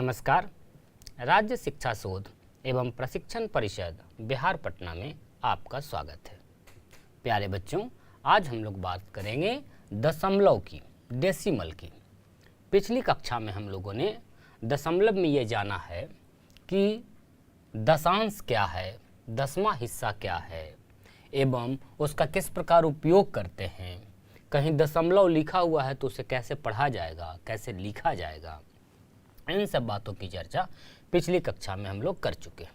नमस्कार। राज्य शिक्षा शोध एवं प्रशिक्षण परिषद बिहार पटना में आपका स्वागत है। प्यारे बच्चों, आज हम लोग बात करेंगे दशमलव की, डेसिमल की। पिछली कक्षा में हम लोगों ने दशमलव में ये जाना है कि दशांश क्या है, दसवां हिस्सा क्या है एवं उसका किस प्रकार उपयोग करते हैं। कहीं दशमलव लिखा हुआ है तो उसे कैसे पढ़ा जाएगा, कैसे लिखा जाएगा, इन सब बातों की चर्चा पिछली कक्षा में हम लोग कर चुके हैं।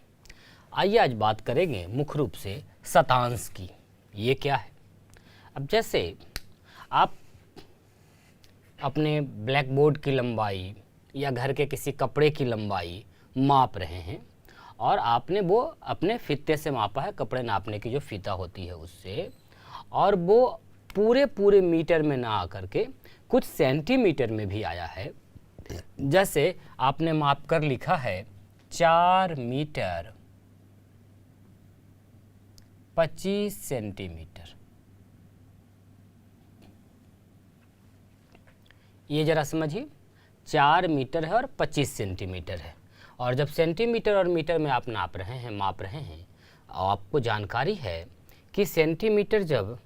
आइए आज बात करेंगे मुख्य रूप से शतांश की। ये क्या है? अब जैसे आप अपने ब्लैक बोर्ड की लंबाई या घर के किसी कपड़े की लंबाई माप रहे हैं और आपने वो अपने फीते से मापा है, कपड़े नापने की जो फीता होती है उससे, और वो पूरे मीटर में ना आकर के कुछ सेंटीमीटर में भी आया है। जैसे आपने माप कर लिखा है 4 मीटर 25 सेंटीमीटर। ये जरा समझिए, 4 मीटर है और 25 सेंटीमीटर है। और जब सेंटीमीटर और मीटर में आप नाप रहे हैं, माप रहे हैं, और आपको जानकारी है कि सेंटीमीटर जब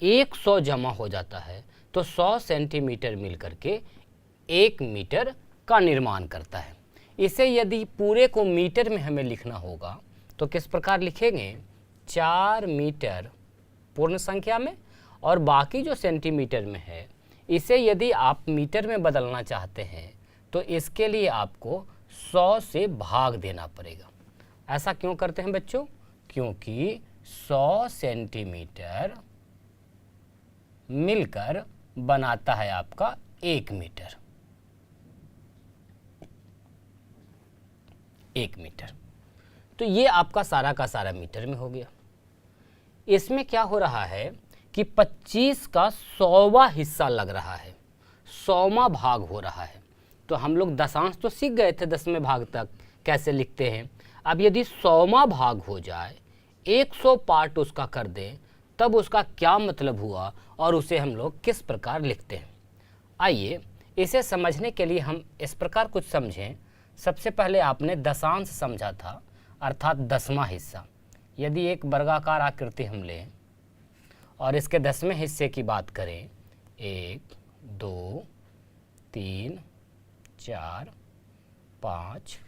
100 जमा हो जाता है तो 100 सेंटीमीटर मिल करके 1 मीटर का निर्माण करता है। इसे यदि पूरे को मीटर में हमें लिखना होगा तो किस प्रकार लिखेंगे? 4 मीटर पूर्ण संख्या में, और बाकी जो सेंटीमीटर में है इसे यदि आप मीटर में बदलना चाहते हैं तो इसके लिए आपको 100 से भाग देना पड़ेगा। ऐसा क्यों करते हैं बच्चों? क्योंकि 100 सेंटीमीटर मिलकर बनाता है आपका 1 मीटर। 1 मीटर। तो ये आपका सारा का सारा मीटर में हो गया। इसमें क्या हो रहा है कि 25 का 100वां हिस्सा लग रहा है, 100वां भाग हो रहा है। तो हम लोग दशांश तो सीख गए थे 10वें भाग तक कैसे लिखते हैं। अब यदि 100वां भाग हो जाए, 100 पार्ट उसका कर दें, तब उसका क्या मतलब हुआ और उसे हम लोग किस प्रकार लिखते हैं। आइए इसे समझने के लिए हम इस प्रकार कुछ समझें। सबसे पहले आपने दशांश समझा था, अर्थात 10वां हिस्सा। यदि एक वर्गाकार आकृति हम लें और इसके 10वें हिस्से की बात करें, 1 2 3 4 5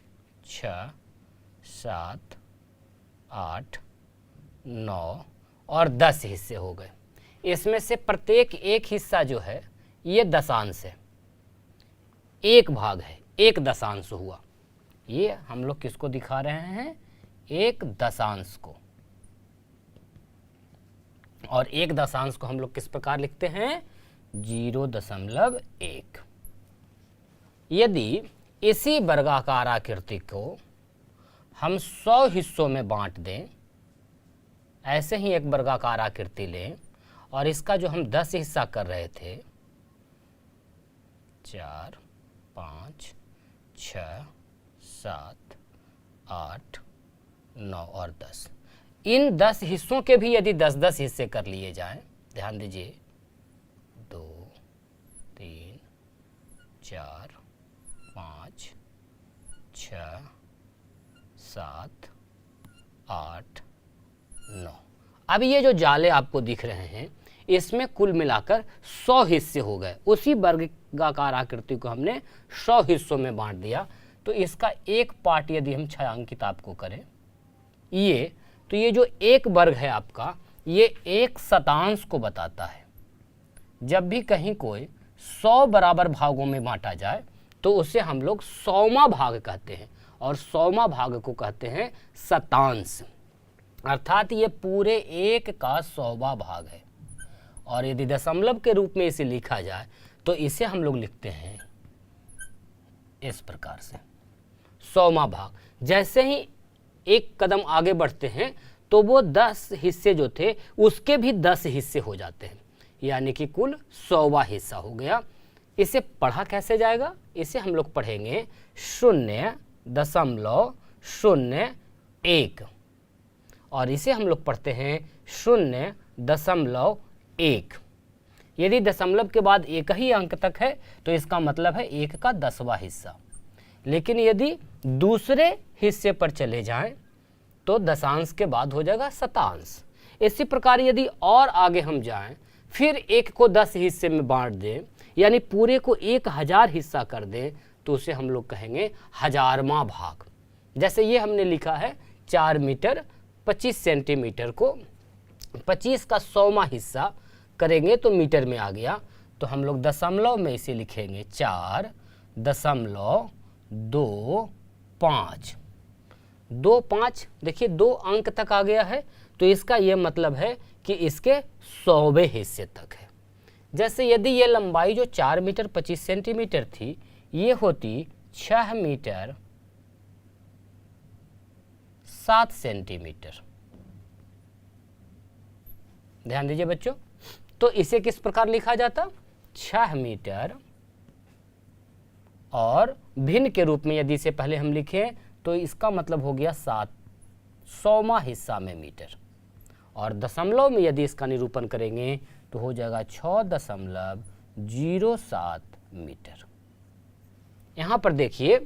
6 7 8 9 और 10 हिस्से हो गए। इसमें से प्रत्येक एक हिस्सा जो है ये दशांश है, एक भाग है, एक दशांश हुआ। ये हम लोग किसको दिखा रहे हैं? एक दशांश को। और एक दशांश को हम लोग किस प्रकार लिखते हैं? 0.1। यदि इसी वर्गाकार आकृति को हम 100 हिस्सों में बांट दें, ऐसे ही एक वर्गाकार आकृति लें और इसका जो हम 10 हिस्सा कर रहे थे, 4 5 6 7 8 9 और 10, इन 10 हिस्सों के भी यदि 10-10 हिस्से कर लिए जाएं, ध्यान दीजिए, 2 3 4 5 6 7 8 9। अब ये जो जाले आपको दिख रहे हैं इसमें कुल मिलाकर 100 हिस्से हो गए। उसी वर्गाकार आकृति को हमने 100 हिस्सों में बांट दिया। तो इसका एक पार्ट यदि हम छायांकित आपको करें, ये तो ये जो एक वर्ग है आपका, ये एक शतांश को बताता है। जब भी कहीं कोई 100 बराबर भागों में बांटा जाए तो उसे हम लोग 100वां भाग कहते हैं, और 100वां भाग को कहते हैं शतांश। अर्थात ये पूरे एक का 100वां भाग है। और यदि दशमलव के रूप में इसे लिखा जाए तो इसे हम लोग लिखते हैं इस प्रकार से, 100वां भाग। जैसे ही एक कदम आगे बढ़ते हैं तो वो 10 हिस्से जो थे उसके भी 10 हिस्से हो जाते हैं, यानी कि कुल 100वां हिस्सा हो गया। इसे पढ़ा कैसे जाएगा? इसे हम लोग पढ़ेंगे 0.01, और इसे हम लोग पढ़ते हैं 0.1। यदि दशमलव के बाद एक ही अंक तक है तो इसका मतलब है 1 का 10वां हिस्सा। लेकिन यदि दूसरे हिस्से पर चले जाएं तो दशांश के बाद हो जाएगा शतांश। इसी प्रकार यदि और आगे हम जाएं, फिर 1 को 10 हिस्से में बांट दें, यानी पूरे को 1000 हिस्सा कर दें, तो उसे हम लोग कहेंगे हजारवां भाग। जैसे ये हमने लिखा है 4 मीटर 25 सेंटीमीटर को 25 का 100वां हिस्सा करेंगे तो मीटर में आ गया, तो हम लोग दशमलव में इसे लिखेंगे 4.25। 25 देखिए 2 अंक तक आ गया है, तो इसका यह मतलब है कि इसके 100वें हिस्से तक है। जैसे यदि ये लंबाई जो 4 मीटर 25 सेंटीमीटर थी, ये होती 6 मीटर 7 सेंटीमीटर। ध्यान दीजिए बच्चों, तो इसे किस प्रकार लिखा जाता? 6 मीटर, और भिन्न के रूप में यदि इसे पहले हम लिखें तो इसका मतलब हो गया 7/100वां हिस्सा में मीटर, और दशमलव में यदि इसका निरूपण करेंगे तो हो जाएगा 6.07 मीटर। यहाँ पर देखिए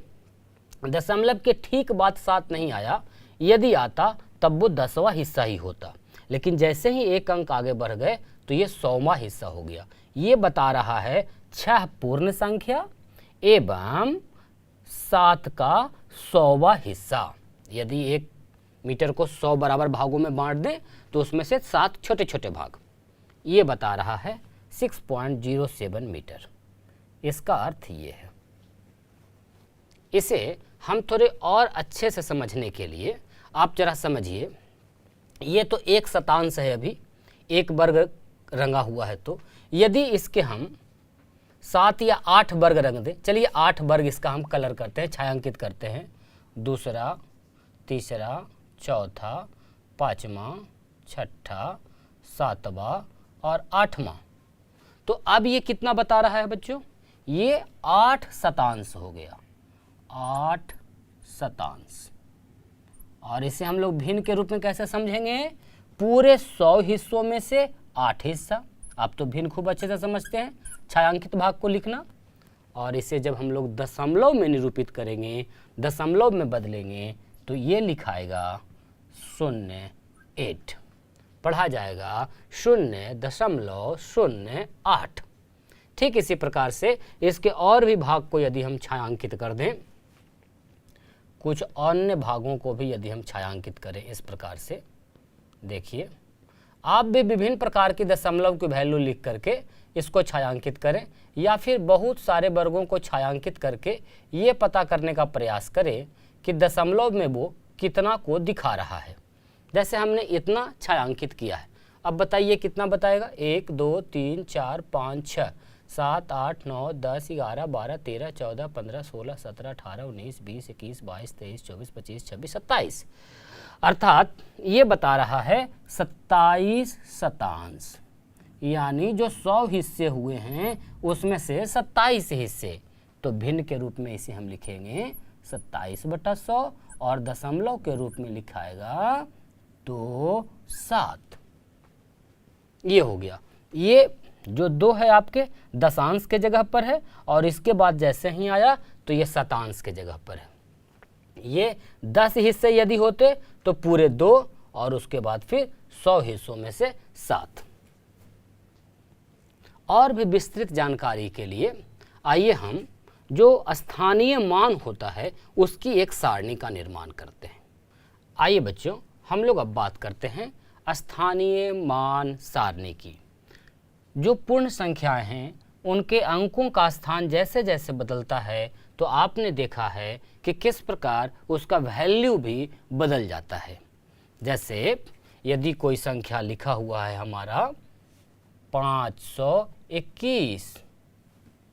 दशमलव के ठीक बाद 7 नहीं आया, यदि आता तब वो 10वां हिस्सा ही होता, लेकिन जैसे ही 1 अंक आगे बढ़ गए तो ये 100वां हिस्सा हो गया। ये बता रहा है 6 पूर्ण संख्या एवं 7 का 100वां हिस्सा। यदि 1 मीटर को 100 बराबर भागों में बांट दें तो उसमें से 7 छोटे छोटे भाग, ये बता रहा है 6.07 मीटर। इसका अर्थ ये है। इसे हम थोड़े और अच्छे से समझने के लिए आप जरा समझिए, ये तो 1 शतांश है, अभी 1 वर्ग रंगा हुआ है, तो यदि इसके हम 7 या 8 वर्ग रंग दें, चलिए 8 वर्ग इसका हम कलर करते हैं, छायांकित करते हैं, दूसरा, तीसरा, चौथा, 5वां, 6ठा, 7वां और 8वां। तो अब ये कितना बता रहा है बच्चों? ये 8 शतांश हो गया, 8 शतांश। और इसे हम लोग भिन्न के रूप में कैसे समझेंगे? पूरे 100 हिस्सों में से 8 हिस्सा। आप तो भिन्न खूब अच्छे से समझते हैं, छायांकित भाग को लिखना। और इसे जब हम लोग दशमलव में निरूपित करेंगे, दशमलव में बदलेंगे, तो ये लिखाएगा 0.8, पढ़ा जाएगा 0.08। ठीक इसी प्रकार से इसके और भी भाग को यदि हम छायांकित कर दें, कुछ अन्य भागों को भी यदि हम छायांकित करें इस प्रकार से, देखिए आप भी विभिन्न प्रकार की दशमलव की वैल्यू लिख करके इसको छायांकित करें, या फिर बहुत सारे वर्गों को छायांकित करके ये पता करने का प्रयास करें कि दशमलव में वो कितना को दिखा रहा है। जैसे हमने इतना छायांकित किया है, अब बताइए कितना बताएगा? 1 2 3 4 5 6 7 8 9 10 11 12 13 14 15 16 17 18 19 20 21 22 23 24 25 26 27, अर्थात ये बता रहा है 27 शतांश। यानी जो 100 हिस्से हुए हैं उसमें से 27 हिस्से, तो भिन्न के रूप में इसे हम लिखेंगे 27/100, और दशमलव के रूप में लिखाएगा तो 7। ये हो गया। ये जो 2 है आपके दशांश के जगह पर है, और इसके बाद जैसे ही आया तो ये शतांश के जगह पर है। ये 10 हिस्से यदि होते तो पूरे 2, और उसके बाद फिर 100 हिस्सों में से 7। और भी विस्तृत जानकारी के लिए आइए हम जो स्थानीय मान होता है उसकी एक सारणी का निर्माण करते हैं। आइए बच्चों, हम लोग अब बात करते हैं स्थानीय मान सारणी की। जो पूर्ण संख्याएं हैं उनके अंकों का स्थान जैसे जैसे बदलता है, तो आपने देखा है कि किस प्रकार उसका वैल्यू भी बदल जाता है। जैसे यदि कोई संख्या लिखा हुआ है हमारा 521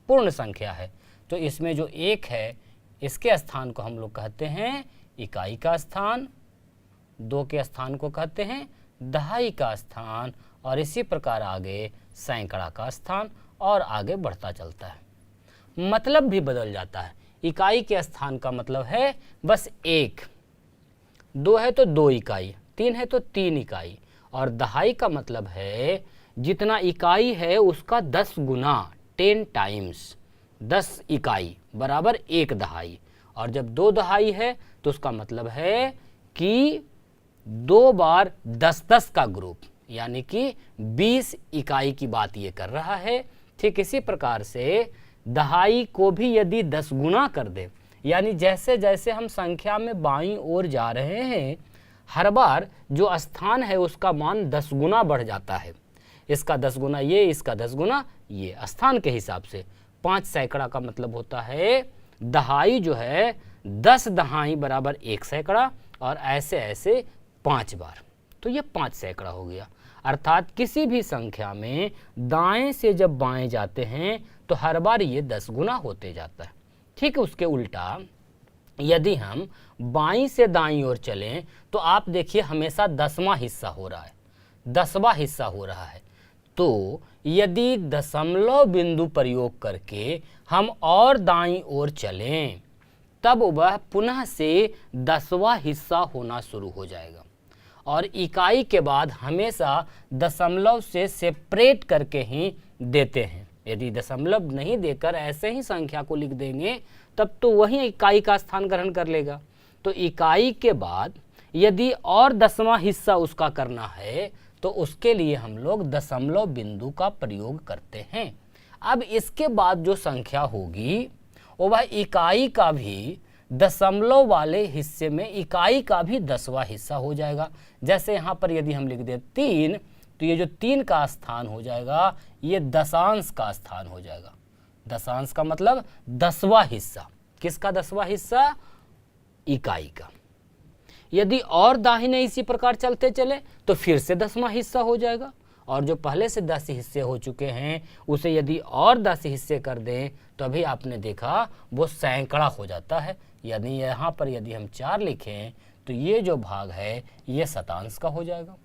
पूर्ण संख्या है, तो इसमें जो 1 है इसके स्थान को हम लोग कहते हैं इकाई का स्थान, 2 के स्थान को कहते हैं दहाई का स्थान, और इसी प्रकार आगे सैकड़ा का स्थान, और आगे बढ़ता चलता है। मतलब भी बदल जाता है। इकाई के स्थान का मतलब है बस 1, 2 है तो 2 इकाई, 3 है तो 3 इकाई, और दहाई का मतलब है जितना इकाई है उसका 10 गुना, 10 टाइम्स, 10 इकाई बराबर 1 दहाई, और जब 2 दहाई है तो उसका मतलब है कि 2 बार 10-10 का ग्रुप, यानी कि 20 इकाई की बात ये कर रहा है। ठीक इसी प्रकार से दहाई को भी यदि 10 गुना कर दे, यानी जैसे जैसे हम संख्या में बाईं ओर जा रहे हैं, हर बार जो स्थान है उसका मान 10 गुना बढ़ जाता है। इसका 10 गुना ये, इसका 10 गुना ये, स्थान के हिसाब से। 5 सैकड़ा का मतलब होता है दहाई जो है 10 दहाई बराबर 1 सैकड़ा, और ऐसे ऐसे 5 बार, तो ये 5 सैकड़ा हो गया। अर्थात किसी भी संख्या में दाएं से जब बाएं जाते हैं तो हर बार ये 10 गुना होते जाता है। ठीक उसके उल्टा यदि हम बाईं से दाईं ओर चलें तो आप देखिए हमेशा 10वां हिस्सा हो रहा है, 10वां हिस्सा हो रहा है। तो यदि दशमलव बिंदु प्रयोग करके हम और दाईं ओर चलें तब वह पुनः से 10वां हिस्सा होना शुरू हो जाएगा। और इकाई के बाद हमेशा दशमलव से सेपरेट करके ही देते हैं। यदि दशमलव नहीं देकर ऐसे ही संख्या को लिख देंगे तब तो वही इकाई का स्थान ग्रहण कर लेगा। तो इकाई के बाद यदि और 10वां हिस्सा उसका करना है तो उसके लिए हम लोग दशमलव बिंदु का प्रयोग करते हैं। अब इसके बाद जो संख्या होगी वो वह इकाई का भी दशमलव वाले हिस्से में इकाई का भी 10वां हिस्सा हो जाएगा। जैसे यहाँ पर यदि हम लिख दें 3, तो ये जो 3 का स्थान हो जाएगा ये दशांश का स्थान हो जाएगा। दशांश का मतलब 10वां हिस्सा। किसका 10वां हिस्सा? इकाई का। यदि और दाहिने इसी प्रकार चलते चले तो फिर से 10वां हिस्सा हो जाएगा, और जो पहले से 10 हिस्से हो चुके हैं उसे यदि और 10 हिस्से कर दें तो अभी आपने देखा वो सैकड़ा हो जाता है। यानी यहाँ पर यदि हम 4 लिखें तो ये जो भाग है ये शतांश का हो जाएगा।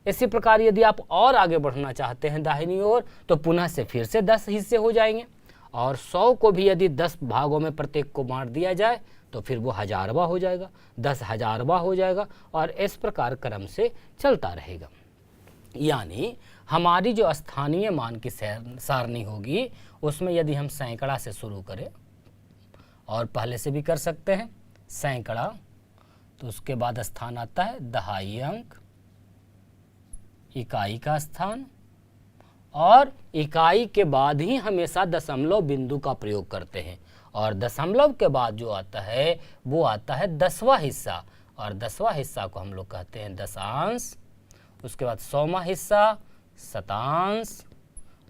इसी प्रकार यदि आप और आगे बढ़ना चाहते हैं दाहिनी ओर तो पुनः से फिर से 10 हिस्से हो जाएंगे, और 100 को भी यदि 10 भागों में प्रत्येक को बांट दिया जाए तो फिर वो 1000वां हो जाएगा, 10,000वां हो जाएगा, और इस प्रकार क्रम से चलता रहेगा। यानी हमारी जो स्थानीय मान की सारणी होगी उसमें यदि हम सैकड़ा से शुरू करें, और पहले से भी कर सकते हैं सैकड़ा, तो उसके बाद स्थान आता है दहाई अंक, इकाई का स्थान, और इकाई के बाद ही हमेशा दशमलव बिंदु का प्रयोग करते हैं, और दशमलव के बाद जो आता है वो आता है 10वां हिस्सा, और 10वां हिस्सा को हम लोग कहते हैं दशांश। उसके बाद 100वां हिस्सा शतांश,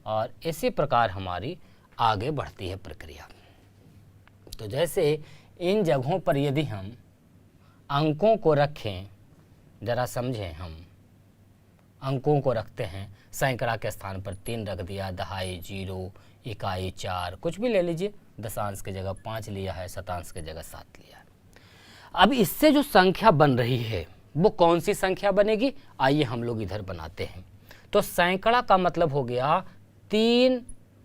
और इसी प्रकार हमारी आगे बढ़ती है प्रक्रिया। तो जैसे इन जगहों पर यदि हम अंकों को रखें, जरा समझें, हम अंकों को रखते हैं, सैकड़ा के स्थान पर 3 रख दिया, दहाई 0, इकाई 4, कुछ भी ले लीजिए, दशांश की जगह 5 लिया है, शतांश की जगह 7 लिया है। अब इससे जो संख्या बन रही है वो कौन सी संख्या बनेगी? आइए हम लोग इधर बनाते हैं। तो सैकड़ा का मतलब हो गया 3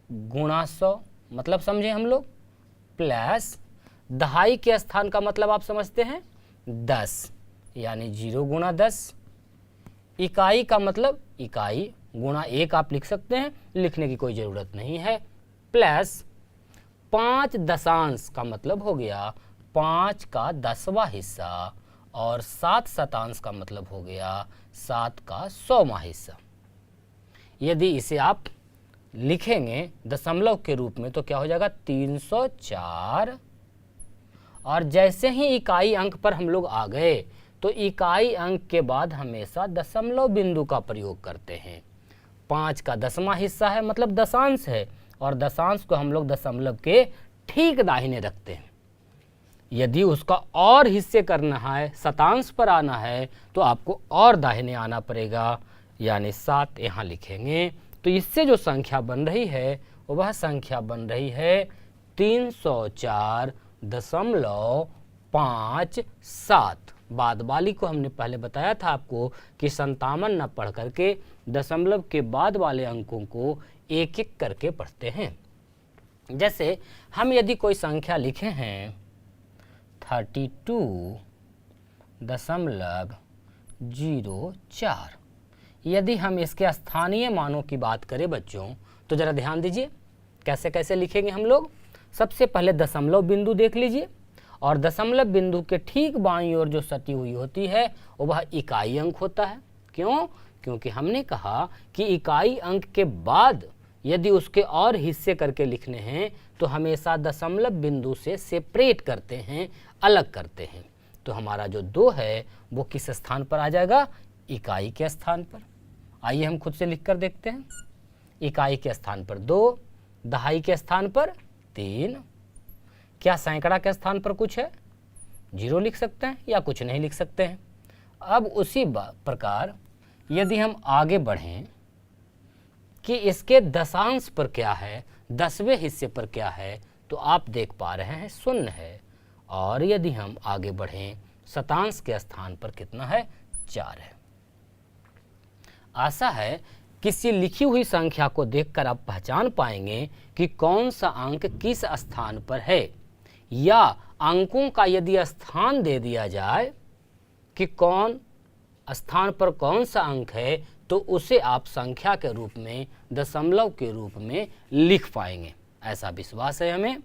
गुणा 100, मतलब समझे हम लोग, प्लस दहाई के स्थान का मतलब आप समझते हैं 10, यानी 0 गुणा 10। इकाई का मतलब इकाई गुणा 1 आप लिख सकते हैं, लिखने की कोई ज़रूरत नहीं है, प्लस 5 दशांश का मतलब हो गया 5 का 10वां हिस्सा, और 7 शतांश का मतलब हो गया 7 का 100वां हिस्सा। यदि इसे आप लिखेंगे दशमलव के रूप में तो क्या हो जाएगा 304, और जैसे ही इकाई अंक पर हम लोग आ गए तो इकाई अंक के बाद हमेशा दशमलव बिंदु का प्रयोग करते हैं। 5 का 10वां हिस्सा है मतलब दशांश है, और दशांश को हम लोग दशमलव के ठीक दाहिने रखते हैं। यदि उसका और हिस्से करना है, शतांश पर आना है, तो आपको और दाहिने आना पड़ेगा, यानी 7 यहाँ लिखेंगे। तो इससे जो संख्या बन रही है वह संख्या बन रही है 304.57। बाद वाली को हमने पहले बताया था आपको कि 57 न पढ़ करके दशमलव के बाद वाले अंकों को एक एक करके पढ़ते हैं। जैसे हम यदि कोई संख्या लिखे हैं 32.04, यदि हम इसके स्थानीय मानों की बात करें बच्चों तो ज़रा ध्यान दीजिए कैसे कैसे लिखेंगे हम लोग। सबसे पहले दशमलव बिंदु देख लीजिए, और दशमलव बिंदु के ठीक बाईं ओर जो सटी हुई होती है वह इकाई अंक होता है। क्यों? क्योंकि हमने कहा कि इकाई अंक के बाद यदि उसके और हिस्से करके लिखने हैं तो हमेशा दशमलव बिंदु से सेपरेट करते हैं, अलग करते हैं। तो हमारा जो 2 है वो किस स्थान पर आ जाएगा? इकाई के स्थान पर। आइए हम खुद से लिख कर देखते हैं। इकाई के स्थान पर 2, दहाई के स्थान पर 3। क्या सैकड़ा के स्थान पर कुछ है? 0 लिख सकते हैं या कुछ नहीं लिख सकते हैं। अब उसी प्रकार यदि हम आगे बढ़ें कि इसके दशांश पर क्या है, 10वें हिस्से पर क्या है, तो आप देख पा रहे हैं 0 है। और यदि हम आगे बढ़ें शतांश के स्थान पर कितना है? 4 है। आशा है किसी लिखी हुई संख्या को देखकर आप पहचान पाएंगे कि कौन सा अंक किस स्थान पर है, या अंकों का यदि स्थान दे दिया जाए कि कौन स्थान पर कौन सा अंक है तो उसे आप संख्या के रूप में, दशमलव के रूप में लिख पाएंगे। ऐसा विश्वास है हमें।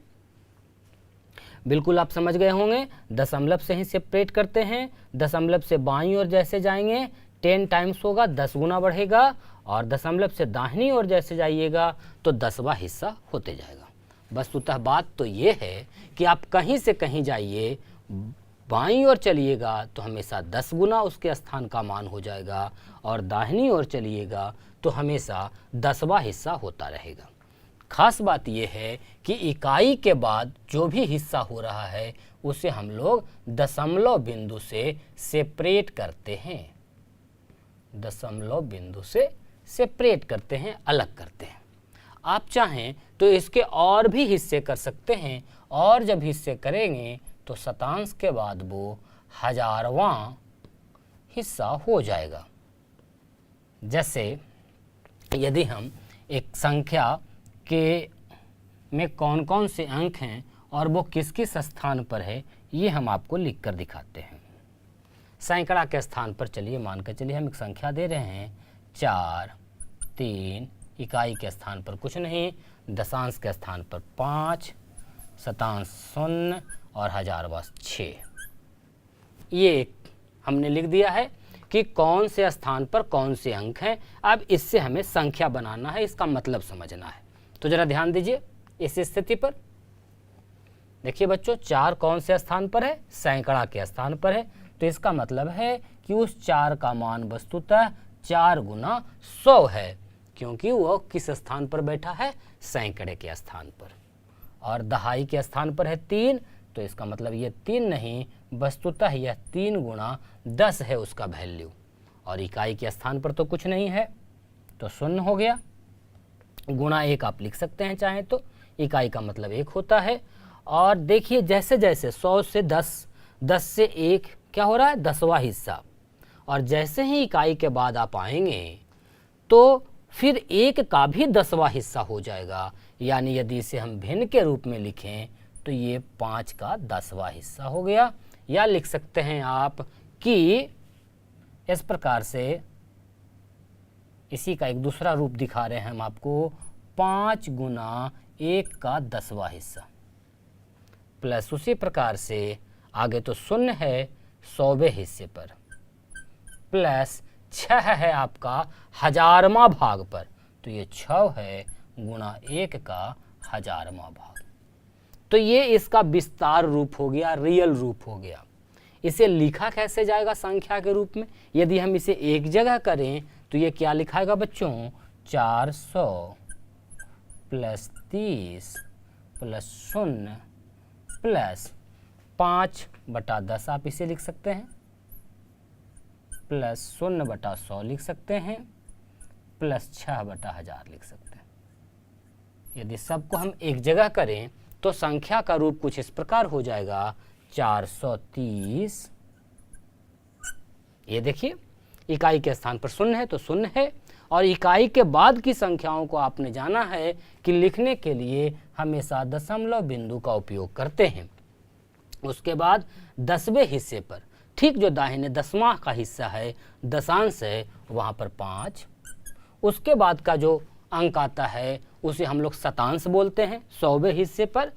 बिल्कुल आप समझ गए होंगे। दशमलव से ही सेपरेट करते हैं। दशमलव से बाईं ओर जैसे जाएंगे 10 टाइम्स होगा, 10 गुना बढ़ेगा, और दशमलव से दाहिनी ओर जैसे जाइएगा तो 10वां हिस्सा होते जाएगा। वस्तुतः बात तो ये है कि आप कहीं से कहीं जाइए, बाईं ओर चलिएगा तो हमेशा 10 गुना उसके स्थान का मान हो जाएगा, और दाहिनी ओर चलिएगा तो हमेशा 10वां हिस्सा होता रहेगा। खास बात यह है कि इकाई के बाद जो भी हिस्सा हो रहा है उसे हम लोग दशमलव बिंदु से सेपरेट करते हैं। दशमलव बिंदु से सेपरेट करते हैं, अलग करते हैं। आप चाहें तो इसके और भी हिस्से कर सकते हैं, और जब हिस्से करेंगे तो शतांश के बाद वो 1000वां हिस्सा हो जाएगा। जैसे यदि हम एक संख्या के में कौन कौन से अंक हैं और वो किस किस स्थान पर है, ये हम आपको लिख कर दिखाते हैं। सैकड़ा के स्थान पर चलिए मान कर चलिए हम एक संख्या दे रहे हैं 4, 3, इकाई के स्थान पर कुछ नहीं, दशांश के स्थान पर 5, शतांश 0 और 1000वां 6। ये हमने लिख दिया है कि कौन से स्थान पर कौन से अंक हैं। अब इससे हमें संख्या बनाना है, इसका मतलब समझना है। तो जरा ध्यान दीजिए इस स्थिति पर। देखिए बच्चों, 4 कौन से स्थान पर है? सैकड़ा के स्थान पर है। तो इसका मतलब है कि उस 4 का मान वस्तुतः 4 गुना 100 है, क्योंकि वह किस स्थान पर बैठा है? सैकड़े के स्थान पर। और दहाई के स्थान पर है 3, तो इसका मतलब ये 3 नहीं, वस्तुतः यह 3 गुना 10 है उसका वैल्यू। और इकाई के स्थान पर तो कुछ नहीं है, तो 0 हो गया। गुणा 1 आप लिख सकते हैं चाहे तो, इकाई का मतलब 1 होता है। और देखिए जैसे जैसे 100 से 10, 10 से 1 क्या हो रहा है? 10वां हिस्सा। और जैसे ही इकाई के बाद आप आएंगे तो फिर 1 का भी 10वां हिस्सा हो जाएगा। यानी यदि इसे हम भिन्न के रूप में लिखें तो ये 5 का 10वां हिस्सा हो गया। या लिख सकते हैं आप कि इस प्रकार से, इसी का एक दूसरा रूप दिखा रहे हैं हम आपको, 5 गुना 1 का 10वां हिस्सा, प्लस उसी प्रकार से आगे तो 0 है 100वें हिस्से पर, प्लस 6 है आपका 1000वां भाग पर, तो ये 6 है गुणा 1 का 1000वां भाग। तो ये इसका विस्तार रूप हो गया, रियल रूप हो गया। इसे लिखा कैसे जाएगा संख्या के रूप में? यदि हम इसे एक जगह करें तो ये क्या लिखाएगा बच्चों? 400 प्लस 30 प्लस 0 प्लस 5/10 आप इसे लिख सकते हैं, प्लस 0/100 लिख सकते हैं, प्लस 6/1000 लिख सकते हैं। यदि सबको हम एक जगह करें तो संख्या का रूप कुछ इस प्रकार हो जाएगा 430। ये देखिए इकाई के स्थान पर 0 है तो 0 है, और इकाई के बाद की संख्याओं को आपने जाना है कि लिखने के लिए हमेशा दशमलव बिंदु का उपयोग करते हैं। उसके बाद 10वें हिस्से पर, ठीक जो दाहिने 10वां का हिस्सा है, दशांश है, वहाँ पर 5। उसके बाद का जो अंक आता है उसे हम लोग शतांश बोलते हैं। 100वें हिस्से पर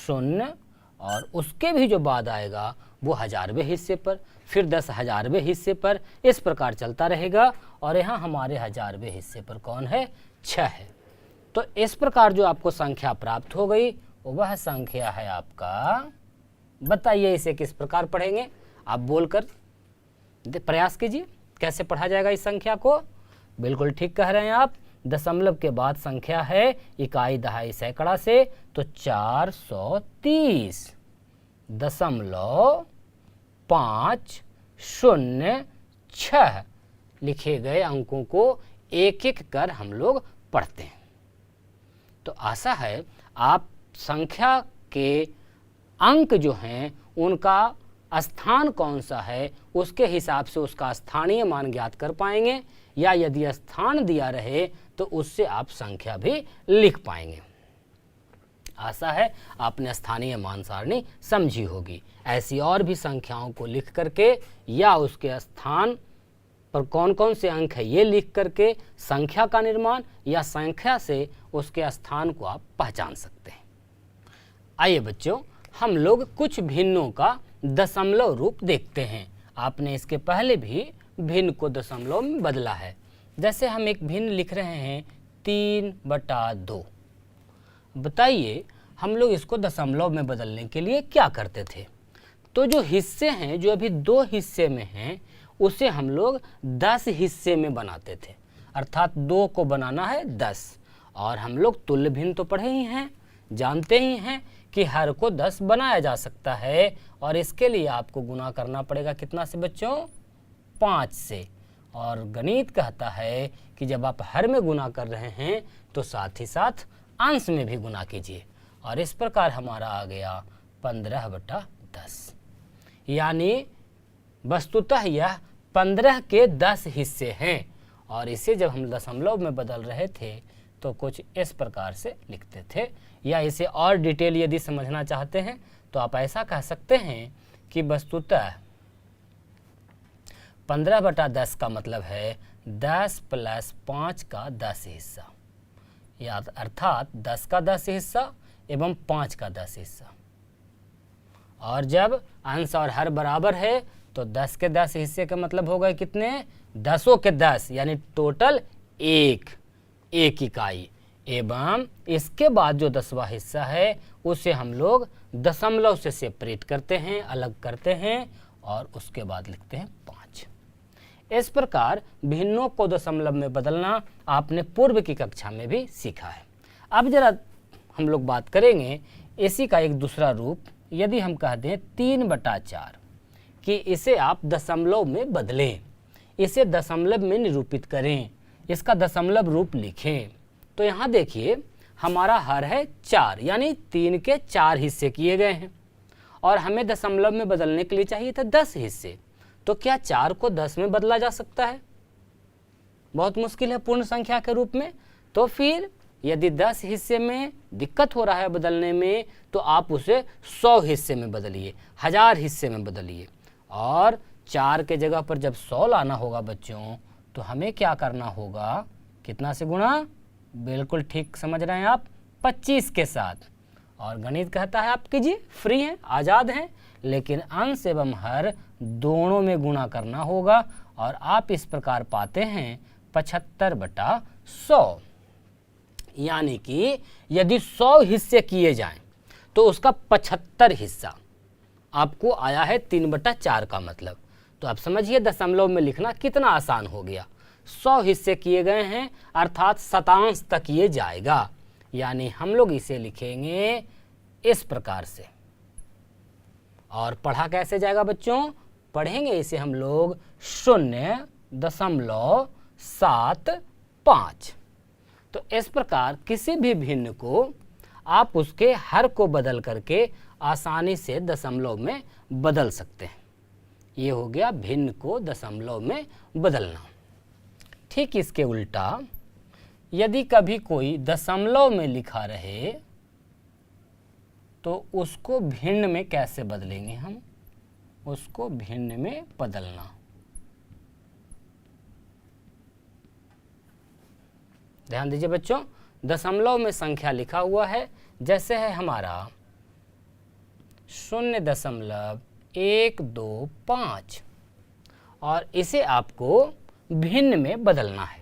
0, और उसके भी जो बाद आएगा वो 1000वें हिस्से पर, फिर 10,000वें हिस्से पर, इस प्रकार चलता रहेगा। और यहाँ हमारे 1000वें हिस्से पर कौन है? 6 है। तो इस प्रकार जो आपको संख्या प्राप्त हो गई वह संख्या है आपका, बताइए इसे किस प्रकार पढ़ेंगे? आप बोलकर प्रयास कीजिए, कैसे पढ़ा जाएगा इस संख्या को? बिल्कुल ठीक कह रहे हैं आप, दशमलव के बाद संख्या है इकाई दहाई सैकड़ा से, तो 430.506 लिखे गए अंकों को एक एक कर हम लोग पढ़ते हैं। तो आशा है आप संख्या के अंक जो हैं उनका स्थान कौन सा है उसके हिसाब से उसका स्थानीय मान ज्ञात कर पाएंगे, या यदि स्थान दिया रहे तो उससे आप संख्या भी लिख पाएंगे। आशा है आपने स्थानीय मान सारणी समझी होगी। ऐसी और भी संख्याओं को लिख करके या उसके स्थान पर कौन कौन से अंक है ये लिख करके संख्या का निर्माण या संख्या से उसके स्थान को आप पहचान सकते हैं। आइए बच्चों, हम लोग कुछ भिन्नों का दशमलव रूप देखते हैं। आपने इसके पहले भी भिन्न को दशमलव में बदला है। जैसे हम एक भिन्न लिख रहे हैं 3/2। बताइए हम लोग इसको दशमलव में बदलने के लिए क्या करते थे? तो जो हिस्से हैं, जो अभी 2 हिस्से में हैं, उसे हम लोग 10 हिस्से में बनाते थे। अर्थात 2 को बनाना है 10। और हम लोग तुल्य भिन्न तो पढ़े ही हैं, जानते ही हैं कि हर को 10 बनाया जा सकता है। और इसके लिए आपको गुना करना पड़ेगा कितना से बच्चों? 5 से। और गणित कहता है कि जब आप हर में गुना कर रहे हैं तो साथ ही साथ अंश में भी गुना कीजिए। और इस प्रकार हमारा आ गया 15/10। यानी वस्तुतः यह 15 के 10 हिस्से हैं। और इसे जब हम दशमलव में बदल रहे थे तो कुछ इस प्रकार से लिखते थे। या इसे और डिटेल यदि समझना चाहते हैं तो आप ऐसा कह सकते हैं कि वस्तुतः 15/10 का मतलब है 10 + 5 का 10 हिस्सा, या अर्थात 10 का 10 हिस्सा एवं 5 का 10 हिस्सा। और जब अंश और हर बराबर है तो 10 के 10 हिस्से का मतलब हो गए कितने? 10 के 10, यानी टोटल एक इकाई। एवं इसके बाद जो 10वां हिस्सा है उसे हम लोग दशमलव से सेपरेट करते हैं, अलग करते हैं, और उसके बाद लिखते हैं 5। इस प्रकार भिन्नों को दशमलव में बदलना आपने पूर्व की कक्षा में भी सीखा है। अब जरा हम लोग बात करेंगे इसी का एक दूसरा रूप। यदि हम कह दें 3/4 कि इसे आप दशमलव में बदलें, इसे दशमलव में निरूपित करें, इसका दशमलव रूप लिखें, तो यहाँ देखिए हमारा हर है 4, यानी 3 के 4 हिस्से किए गए हैं। और हमें दशमलव में बदलने के लिए चाहिए था 10 हिस्से। तो क्या 4 को 10 में बदला जा सकता है? बहुत मुश्किल है पूर्ण संख्या के रूप में। तो फिर यदि 10 हिस्से में दिक्कत हो रहा है बदलने में तो आप उसे 100 हिस्से में बदलिए, 1000 हिस्से में बदलिए। और 4 के जगह पर जब 100 लाना होगा बच्चों तो हमें क्या करना होगा? कितना से गुणा? बिल्कुल ठीक समझ रहे हैं आप, 25 के साथ। और गणित कहता है आप कीजिए, फ्री हैं, आज़ाद हैं, लेकिन अंश एवं हर दोनों में गुणा करना होगा। और आप इस प्रकार पाते हैं 75/100। यानी कि यदि 100 हिस्से किए जाएं तो उसका 75 हिस्सा आपको आया है 3/4 का मतलब। तो आप समझिए दशमलव में लिखना कितना आसान हो गया। 100 हिस्से किए गए हैं अर्थात शतांश तक ये जाएगा। यानी हम लोग इसे लिखेंगे इस प्रकार से। और पढ़ा कैसे जाएगा बच्चों? पढ़ेंगे इसे हम लोग 0.75। तो इस प्रकार किसी भी भिन्न को आप उसके हर को बदल करके आसानी से दशमलव में बदल सकते हैं। ये हो गया भिन्न को दशमलव में बदलना। ठीक इसके उल्टा यदि कभी कोई दशमलव में लिखा रहे तो उसको भिन्न में कैसे बदलेंगे हम? उसको भिन्न में बदलना। ध्यान दीजिए बच्चों, दशमलव में संख्या लिखा हुआ है, जैसे है हमारा 0.125 और इसे आपको भिन्न में बदलना है।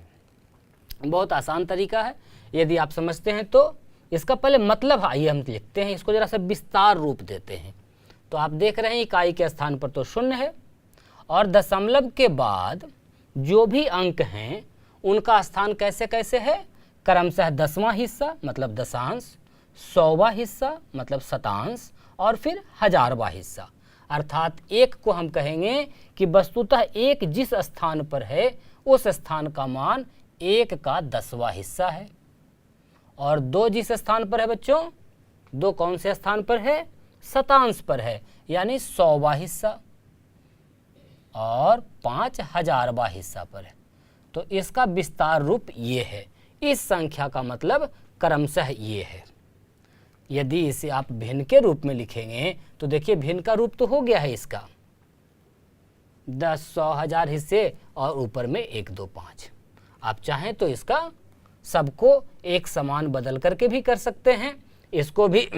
बहुत आसान तरीका है, यदि आप समझते हैं तो। इसका पहले मतलब आइए हम लिखते हैं, इसको जरा सा विस्तार रूप देते हैं। तो आप देख रहे हैं इकाई के स्थान पर तो 0 है और दशमलव के बाद जो भी अंक हैं उनका स्थान कैसे कैसे है, क्रमशः 10वां हिस्सा मतलब दशांश, 100वां हिस्सा मतलब शतांश और फिर 1000वां हिस्सा। अर्थात एक को हम कहेंगे कि वस्तुतः एक जिस स्थान पर है उस स्थान का मान 1 का 10वां हिस्सा है, और 2 जिस स्थान पर है बच्चों, 2 कौन से स्थान पर है, शतांश पर है यानी 100वां हिस्सा, और 5 1000वां हिस्सा पर है। तो इसका विस्तार रूप ये है, इस संख्या का मतलब क्रमशः ये है। यदि इसे आप भिन्न के रूप में लिखेंगे तो देखिए भिन्न का रूप तो हो गया है इसका 10, 100, 1000 हिस्से और ऊपर में 1, 2, 5। आप चाहें तो इसका सबको एक समान बदल करके भी कर सकते हैं, इसको भी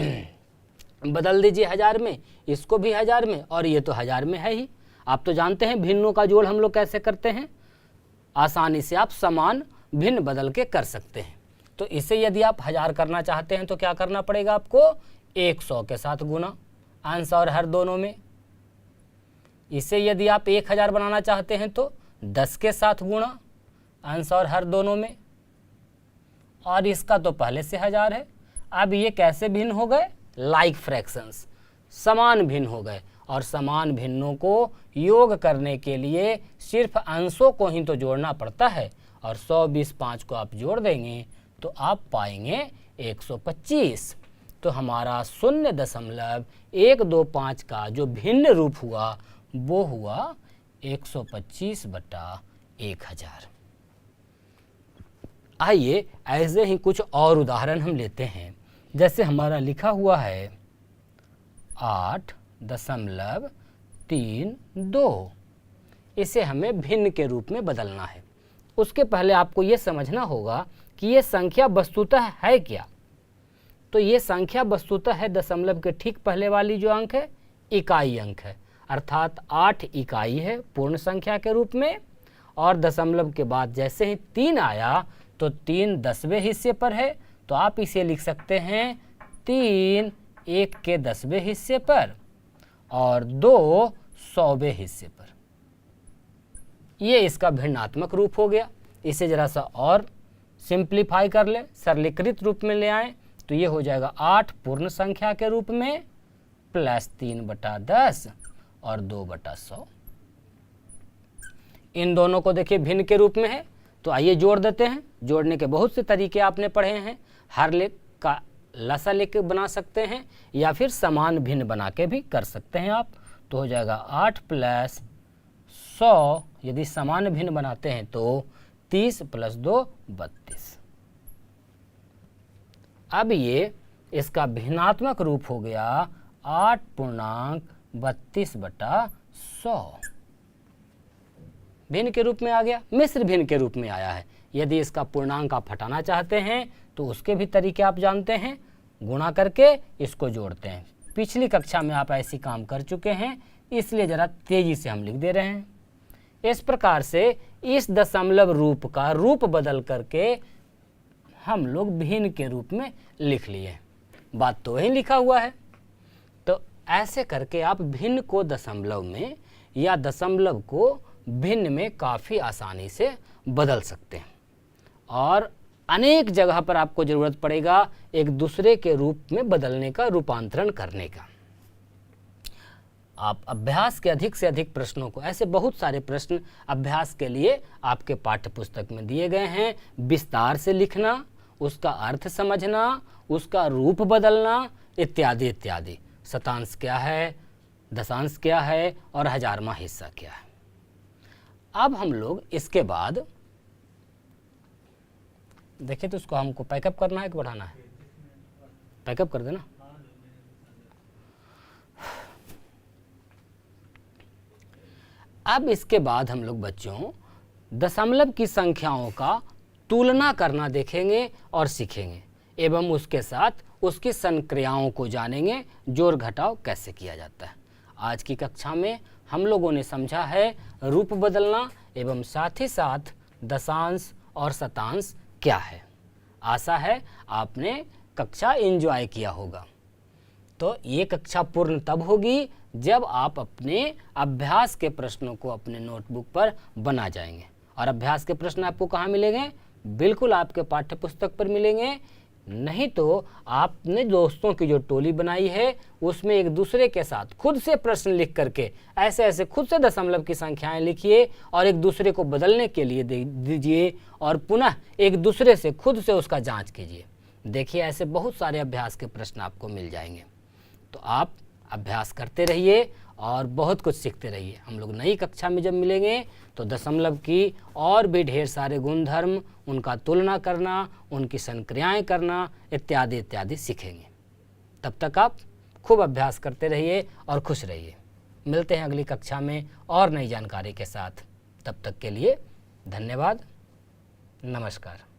बदल दीजिए 1000 में, इसको भी 1000 में, और ये तो 1000 में है ही। आप तो जानते हैं भिन्नों का जोड़ हम लोग कैसे करते हैं, आसानी से आप समान भिन्न बदल के कर सकते हैं। तो इसे यदि आप 1000 करना चाहते हैं तो क्या करना पड़ेगा आपको, 100 के साथ गुना, अंश और हर दोनों में। इसे यदि आप 1000 बनाना चाहते हैं तो 10 के साथ गुणा, अंश और हर दोनों में, और इसका तो पहले से 1000 है। अब ये कैसे भिन्न हो गए, लाइक फ्रैक्शंस, समान भिन्न हो गए, और समान भिन्नों को योग करने के लिए सिर्फ अंशों को ही तो जोड़ना पड़ता है, और 100, 20, 5 को आप जोड़ देंगे तो आप पाएंगे 125। तो हमारा 0.125 का जो भिन्न रूप हुआ वो हुआ 125/1000। आइए ऐसे ही कुछ और उदाहरण हम लेते हैं। जैसे हमारा लिखा हुआ है 8.32, इसे हमें भिन्न के रूप में बदलना है। उसके पहले आपको ये समझना होगा कि ये संख्या वस्तुतः है क्या। तो ये संख्या वस्तुतः है दशमलव के ठीक पहले वाली जो अंक है, इकाई अंक है, अर्थात 8 इकाई है पूर्ण संख्या के रूप में, और दशमलव के बाद जैसे ही 3 आया तो 3 10वें हिस्से पर है, तो आप इसे लिख सकते हैं 3 1 के 10वें हिस्से पर और 2 100वें हिस्से पर। ये इसका भिन्नात्मक रूप हो गया। इसे जरा सा और सिंप्लीफाई कर लें, सरलीकृत रूप में ले आएं, तो ये हो जाएगा 8 पूर्ण संख्या के रूप में प्लस 3/10 और 2/100। इन दोनों को देखिए भिन्न के रूप में है, तो आइए जोड़ देते हैं। जोड़ने के बहुत से तरीके आपने पढ़े हैं, हर लेख का लसा लेके बना सकते हैं या फिर समान भिन्न बना के भी कर सकते हैं आप। तो हो जाएगा 8 + 100, यदि समान भिन्न बनाते हैं तो 30 + 2 32। अब ये इसका भिन्नात्मक रूप हो गया 8.32/100। भिन्न के रूप में आ गया, मिश्र भिन्न के रूप में आया है। यदि इसका पूर्णांक आप हटाना चाहते हैं तो उसके भी तरीके आप जानते हैं, गुणा करके इसको जोड़ते हैं। पिछली कक्षा में आप ऐसी काम कर चुके हैं, इसलिए ज़रा तेज़ी से हम लिख दे रहे हैं। इस प्रकार से इस दशमलव रूप का रूप बदल करके हम लोग भिन्न के रूप में लिख लिए। बात तो वही लिखा हुआ है। तो ऐसे करके आप भिन्न को दशमलव में या दशमलव को भिन्न में काफ़ी आसानी से बदल सकते हैं, और अनेक जगह पर आपको ज़रूरत पड़ेगा एक दूसरे के रूप में बदलने का, रूपांतरण करने का। आप अभ्यास के अधिक से अधिक प्रश्नों को, ऐसे बहुत सारे प्रश्न अभ्यास के लिए आपके पाठ्य पुस्तक में दिए गए हैं। विस्तार से लिखना, उसका अर्थ समझना, उसका रूप बदलना इत्यादि इत्यादि। शतांश क्या है, दशांश क्या है और 1000वां हिस्सा क्या है। अब हम लोग इसके बाद देखिए, तो उसको हमको पैकअप करना है कि बढ़ाना है, पैकअप कर देना। अब इसके बाद हम लोग बच्चों दशमलव की संख्याओं का तुलना करना देखेंगे और सीखेंगे। एवं उसके साथ उसकी संक्रियाओं को जानेंगे, जोड़ घटाव कैसे किया जाता है। आज की कक्षा में हम लोगों ने समझा है रूप बदलना एवं साथ ही साथ दशांश और शतांश क्या है। आशा है आपने कक्षा एंजॉय किया होगा। तो ये कक्षा पूर्ण तब होगी जब आप अपने अभ्यास के प्रश्नों को अपने नोटबुक पर बना जाएंगे। और अभ्यास के प्रश्न आपको कहाँ मिलेंगे? बिल्कुल आपके पाठ्य पुस्तक पर मिलेंगे। नहीं तो आपने दोस्तों की जो टोली बनाई है उसमें एक दूसरे के साथ खुद से प्रश्न लिख करके ऐसे ऐसे खुद से दशमलव की संख्याएं लिखिए और एक दूसरे को बदलने के लिए दीजिए और पुनः एक दूसरे से खुद से उसका जांच कीजिए। देखिए ऐसे बहुत सारे अभ्यास के प्रश्न आपको मिल जाएंगे। तो आप अभ्यास करते रहिए और बहुत कुछ सीखते रहिए। हम लोग नई कक्षा में जब मिलेंगे तो दशमलव की और भी ढेर सारे गुणधर्म, उनका तुलना करना, उनकी संक्रियाएं करना इत्यादि इत्यादि सीखेंगे। तब तक आप खूब अभ्यास करते रहिए और खुश रहिए। मिलते हैं अगली कक्षा में और नई जानकारी के साथ। तब तक के लिए धन्यवाद। नमस्कार।